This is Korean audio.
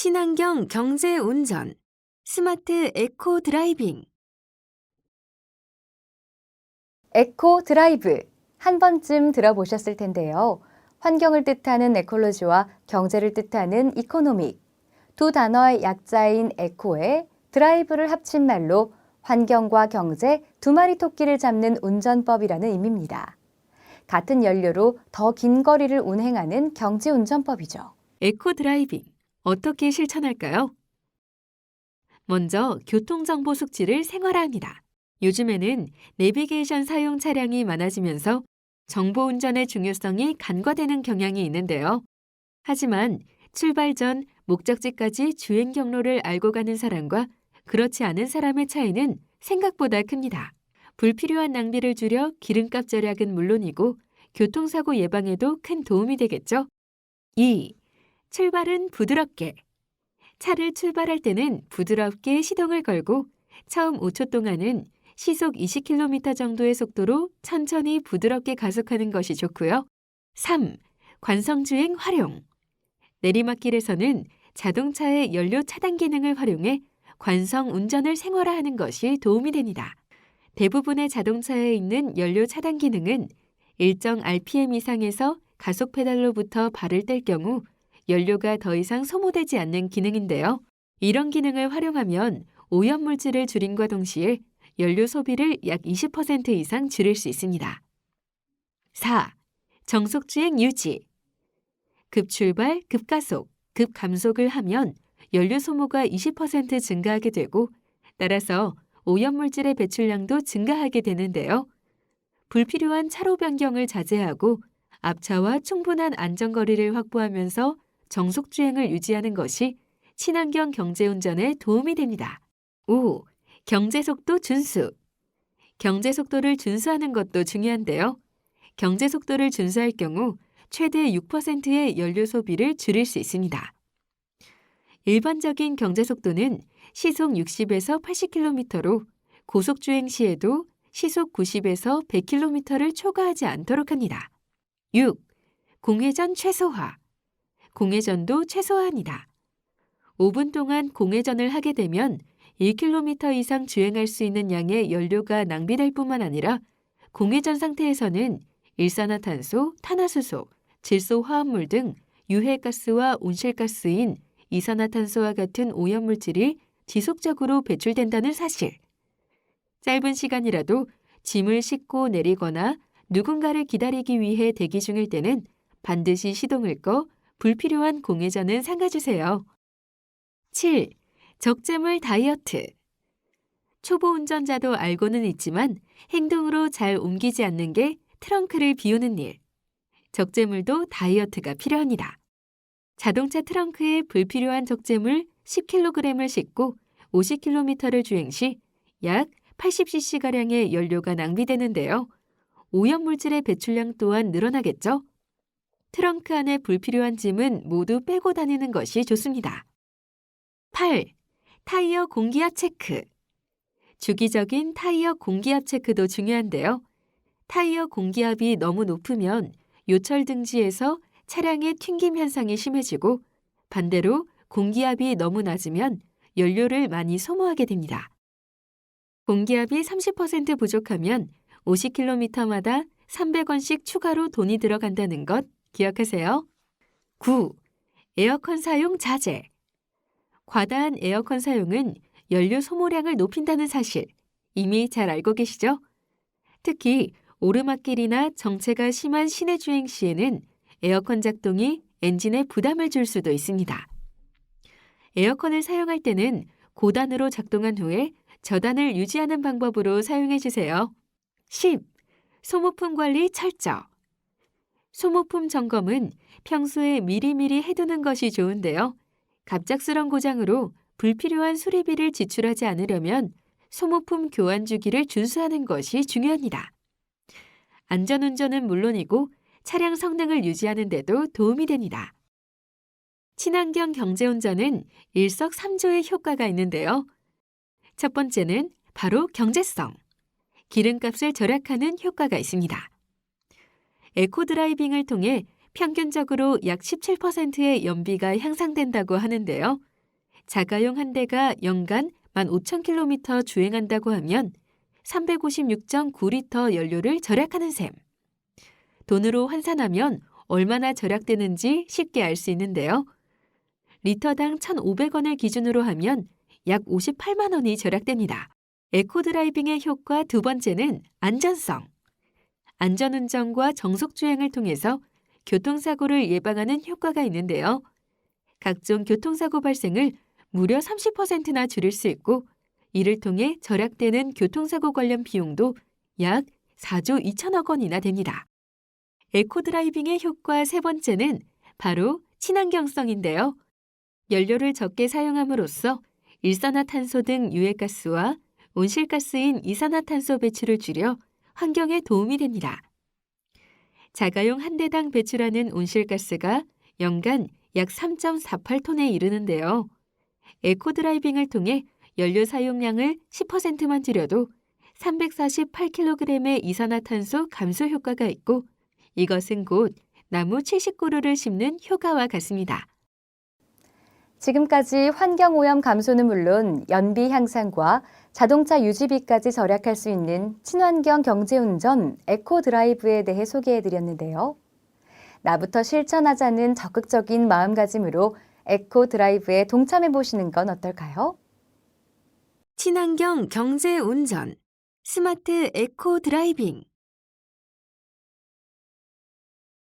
친환경 경제 운전, 스마트 에코 드라이빙. 에코 드라이브, 한 번쯤 들어보셨을 텐데요. 환경을 뜻하는 에콜로지와 경제를 뜻하는 이코노믹, 두 단어의 약자인 에코에 드라이브를 합친 말로 환경과 경제 두 마리 토끼를 잡는 운전법이라는 의미입니다. 같은 연료로 더 긴 거리를 운행하는 경제 운전법이죠. 에코 드라이빙, 어떻게 실천할까요? 먼저 교통정보 숙지를 생활화합니다. 요즘에는 내비게이션 사용 차량이 많아지면서 정보 운전의 중요성이 간과되는 경향이 있는데요. 하지만 출발 전 목적지까지 주행 경로를 알고 가는 사람과 그렇지 않은 사람의 차이는 생각보다 큽니다. 불필요한 낭비를 줄여 기름값 절약은 물론이고 교통사고 예방에도 큰 도움이 되겠죠. 2. 출발은 부드럽게. 차를 출발할 때는 부드럽게 시동을 걸고 처음 5초 동안은 시속 20km 정도의 속도로 천천히 부드럽게 가속하는 것이 좋고요. 3. 관성주행 활용. 내리막길에서는 자동차의 연료 차단 기능을 활용해 관성 운전을 생활화하는 것이 도움이 됩니다. 대부분의 자동차에 있는 연료 차단 기능은 일정 RPM 이상에서 가속 페달로부터 발을 뗄 경우 연료가 더 이상 소모되지 않는 기능인데요. 이런 기능을 활용하면 오염물질을 줄임과 동시에 연료 소비를 약 20% 이상 줄일 수 있습니다. 4. 정속주행 유지. 급출발, 급가속, 급감속을 하면 연료 소모가 20% 증가하게 되고 따라서 오염물질의 배출량도 증가하게 되는데요. 불필요한 차로 변경을 자제하고 앞차와 충분한 안전거리를 확보하면서 정속주행을 유지하는 것이 친환경 경제운전에 도움이 됩니다. 5. 경제속도 준수. 경제속도를 준수하는 것도 중요한데요. 경제속도를 준수할 경우 최대 6%의 연료 소비를 줄일 수 있습니다. 일반적인 경제속도는 시속 60에서 80km로 고속주행 시에도 시속 90에서 100km를 초과하지 않도록 합니다. 6. 공회전 최소화. 공회전도 최소화합니다. 5분 동안 공회전을 하게 되면 1km 이상 주행할 수 있는 양의 연료가 낭비될 뿐만 아니라 공회전 상태에서는 일산화탄소, 탄화수소, 질소화합물 등 유해가스와 온실가스인 이산화탄소와 같은 오염물질이 지속적으로 배출된다는 사실. 짧은 시간이라도 짐을 싣고 내리거나 누군가를 기다리기 위해 대기 중일 때는 반드시 시동을 꺼 불필요한 공회전은 삼가주세요. 7. 적재물 다이어트. 초보 운전자도 알고는 있지만 행동으로 잘 옮기지 않는 게 트렁크를 비우는 일. 적재물도 다이어트가 필요합니다. 자동차 트렁크에 불필요한 적재물 10kg을 싣고 50km를 주행 시 약 80cc가량의 연료가 낭비되는데요. 오염물질의 배출량 또한 늘어나겠죠? 트렁크 안에 불필요한 짐은 모두 빼고 다니는 것이 좋습니다. 8. 타이어 공기압 체크. 주기적인 타이어 공기압 체크도 중요한데요. 타이어 공기압이 너무 높으면 요철 등지에서 차량의 튕김 현상이 심해지고 반대로 공기압이 너무 낮으면 연료를 많이 소모하게 됩니다. 공기압이 30% 부족하면 50km마다 300원씩 추가로 돈이 들어간다는 것 기억하세요. 9. 에어컨 사용 자제. 과다한 에어컨 사용은 연료 소모량을 높인다는 사실 이미 잘 알고 계시죠? 특히 오르막길이나 정체가 심한 시내 주행 시에는 에어컨 작동이 엔진에 부담을 줄 수도 있습니다. 에어컨을 사용할 때는 고단으로 작동한 후에 저단을 유지하는 방법으로 사용해 주세요. 10. 소모품 관리 철저. 소모품 점검은 평소에 미리미리 해두는 것이 좋은데요. 갑작스런 고장으로 불필요한 수리비를 지출하지 않으려면 소모품 교환 주기를 준수하는 것이 중요합니다. 안전운전은 물론이고 차량 성능을 유지하는 데도 도움이 됩니다. 친환경 경제운전은 일석삼조의 효과가 있는데요. 첫 번째는 바로 경제성. 기름값을 절약하는 효과가 있습니다. 에코 드라이빙을 통해 평균적으로 약 17%의 연비가 향상된다고 하는데요. 자가용 한 대가 연간 15,000km 주행한다고 하면 356.9리터 연료를 절약하는 셈. 돈으로 환산하면 얼마나 절약되는지 쉽게 알 수 있는데요. 리터당 1,500원을 기준으로 하면 약 58만 원이 절약됩니다. 에코드라이빙의 효과 두 번째는 안전성. 안전운전과 정속주행을 통해서 교통사고를 예방하는 효과가 있는데요. 각종 교통사고 발생을 무려 30%나 줄일 수 있고 이를 통해 절약되는 교통사고 관련 비용도 약 4조 2천억 원이나 됩니다. 에코드라이빙의 효과 세 번째는 바로 친환경성인데요. 연료를 적게 사용함으로써 일산화탄소 등 유해가스와 온실가스인 이산화탄소 배출을 줄여 환경에 도움이 됩니다. 자가용 한 대당 배출하는 온실가스가 연간 약 3.48톤에 이르는데요. 에코드라이빙을 통해 연료 사용량을 10%만 줄여도 348kg의 이산화탄소 감소 효과가 있고 이것은 곧 나무 70그루를 심는 효과와 같습니다. 지금까지 환경오염 감소는 물론 연비 향상과 자동차 유지비까지 절약할 수 있는 친환경 경제운전 에코드라이브에 대해 소개해드렸는데요. 나부터 실천하자는 적극적인 마음가짐으로 에코드라이브에 동참해보시는 건 어떨까요? 친환경 경제 운전, 스마트 에코 드라이빙.